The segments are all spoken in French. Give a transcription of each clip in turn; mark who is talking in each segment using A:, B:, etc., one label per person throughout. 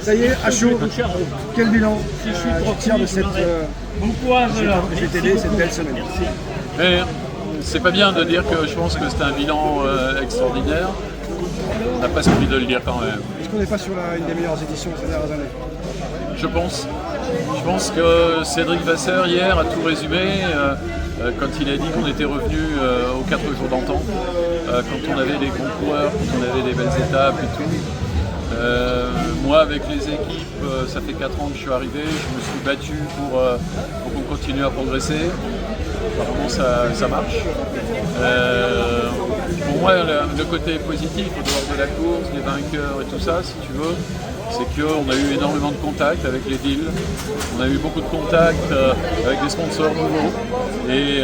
A: Ça y est, à chaud, quel bilan tu tires de cette GTD, cette belle semaine?
B: Mais c'est pas bien de dire que je pense que c'est un bilan extraordinaire. On n'a pas envie de le dire quand même.
A: Est-ce qu'on n'est pas sur une des meilleures éditions ces dernières années?
B: Je pense. Je pense que Cédric Vasseur hier a tout résumé quand il a dit qu'on était revenu aux 4 jours d'antan, quand on avait des concoureurs, quand on avait des belles étapes et tout. Moi avec les équipes, ça fait 4 ans que je suis arrivé, je me suis battu pour qu'on continue à progresser. Apparemment ça marche. Pour moi le côté positif au dehors de la course, les vainqueurs et tout ça si tu veux, c'est qu'on a eu énormément de contacts avec les villes, on a eu beaucoup de contacts avec des sponsors nouveaux et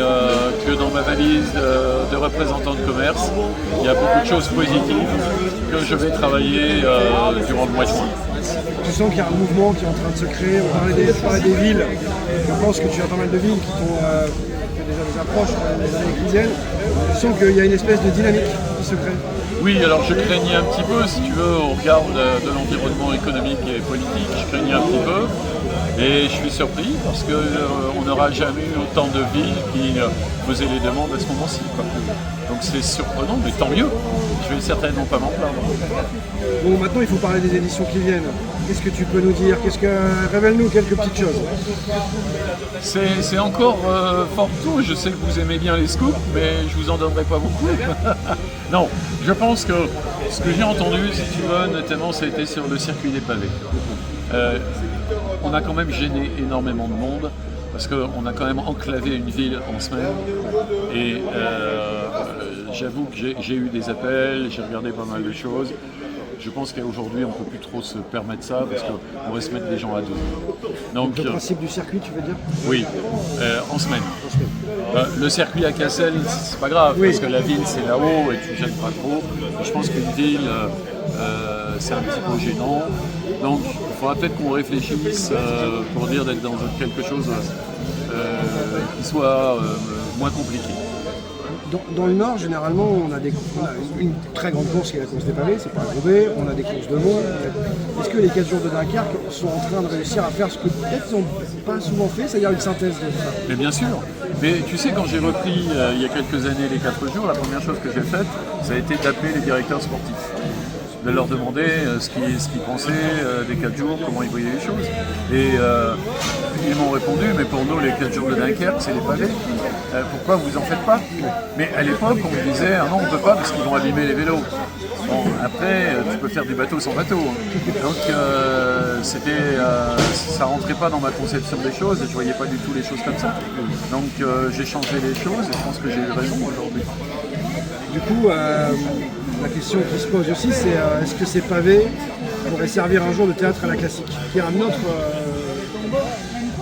B: que dans ma valise de représentant de commerce, il y a beaucoup de choses positives que je vais travailler durant le mois de juin.
A: Tu sens qu'il y a un mouvement qui est en train de se créer, on parlait des villes, je pense que tu as pas mal de villes qui t'ont fait déjà des approches dans les années qui viennent, tu sens qu'il y a une espèce de dynamique qui se crée.
B: Oui, alors je craignais un petit peu, si tu veux, au regard de l'environnement économique et politique, je craignais un petit peu. Et je suis surpris parce qu'on n'aura jamais eu autant de villes qui faisaient les demandes à ce moment-ci. Donc c'est surprenant, mais tant mieux. Je vais certainement pas m'en plaindre.
A: Bon, maintenant il faut parler des éditions qui viennent. Qu'est-ce que tu peux nous dire? Révèle-nous quelques petites choses.
B: C'est encore fort tôt. Je sais que vous aimez bien les scoops, mais je vous en donnerai pas beaucoup. Non, je pense que ce que j'ai entendu, si tu veux, notamment, ça a été sur le circuit des pavés. On a quand même gêné énormément de monde parce qu'on a quand même enclavé une ville en semaine et j'avoue que j'ai eu des appels, j'ai regardé pas mal de choses. Je pense qu'aujourd'hui on ne peut plus trop se permettre ça parce qu'on pourrait se mettre des gens à dos.
A: Donc le principe du circuit, tu veux dire?
B: Oui, en semaine. Le circuit à Cassel, c'est pas grave parce que la ville c'est là-haut et tu gênes pas trop. Je pense qu'une ville, c'est un petit peu gênant. Donc il faudra peut-être qu'on réfléchisse pour dire d'être dans quelque chose qui soit moins compliqué.
A: Dans le Nord, généralement, on a une très grande course qui est la course des pavés, c'est pas un Roubaix, on a des courses de mont. Est-ce que les 4 jours de Dunkerque sont en train de réussir à faire ce que peut-être ils n'ont pas souvent fait, c'est-à-dire une synthèse de ça?
B: Mais bien sûr. Mais tu sais, quand j'ai repris il y a quelques années les 4 jours, la première chose que j'ai faite, ça a été d'appeler les directeurs sportifs. De leur demander ce qu'ils pensaient des 4 jours, comment ils voyaient les choses. Et ils m'ont répondu, mais pour nous, les 4 jours de Dunkerque, c'est les pavés. Pourquoi vous en faites pas? Mais à l'époque, on me disait, ah non, on ne peut pas parce qu'ils vont abîmer les vélos. Bon, après, tu peux faire du bateau sans bateau. Donc, ça rentrait pas dans ma conception des choses et je voyais pas du tout les choses comme ça. Donc, j'ai changé les choses et je pense que j'ai eu raison aujourd'hui.
A: Du coup, la question qui se pose aussi, c'est est-ce que ces pavés pourraient servir un jour de théâtre à la classique, qui est un autre...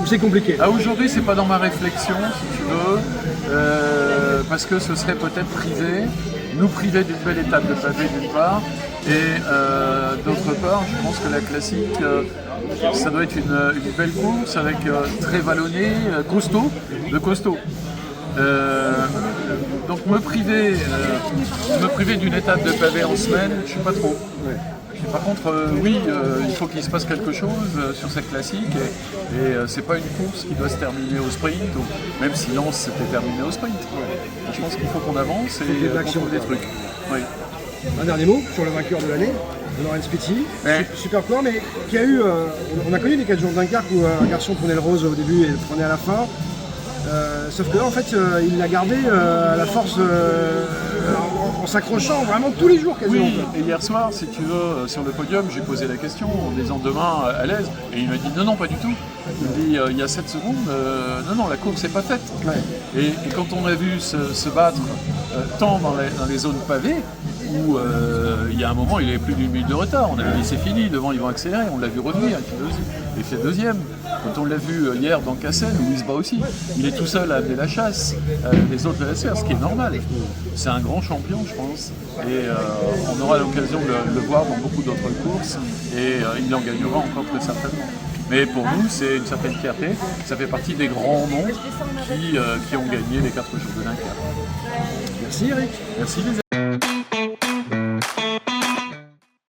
A: où c'est compliqué.
B: Ah, aujourd'hui, c'est pas dans ma réflexion, si tu veux, parce que ce serait peut-être nous priver d'une belle étape de pavé d'une part, et d'autre part, je pense que la classique, ça doit être une belle course avec très vallonné, costaud. Donc me priver d'une étape de pavé en semaine, je ne sais pas trop. Ouais. Par contre, oui, il faut qu'il se passe quelque chose sur cette classique et c'est pas une course qui doit se terminer au sprint, même si Lens s'était terminé au sprint. Ouais. Je pense qu'il faut qu'on avance et qu'on trouve des trucs. Oui.
A: Un dernier mot sur le vainqueur de l'année, Laurens Pitty, super court, mais qui a eu, on a connu les 4 jours de Dunkerque où un garçon prenait le rose au début et le prenait à la fin. Sauf que là, en fait, il l'a gardé à la force en s'accrochant vraiment tous les jours quasiment.
B: Oui, et hier soir, si tu veux, sur le podium, j'ai posé la question en disant demain à l'aise, et il m'a dit non, pas du tout. Il me dit il y a 7 secondes, non, la course n'est pas faite. Ouais. Et quand on a vu se battre tant dans les zones pavées, où il y a un moment, il avait plus d'une minute de retard. On avait dit c'est fini, devant ils vont accélérer. On l'a vu revenir, il fait deuxième. Quand on l'a vu hier dans Cassel, où il se bat aussi, il est tout seul à amener la chasse, les autres le laissent faire, ce qui est normal. C'est un grand champion, je pense. Et on aura l'occasion de le voir dans beaucoup d'autres courses. Et il en gagnera encore très certainement. Mais pour nous, c'est une certaine fierté. Ça fait partie des grands noms qui ont gagné les 4 jours de Dunkerque.
A: Merci Eric.
B: Merci les amis.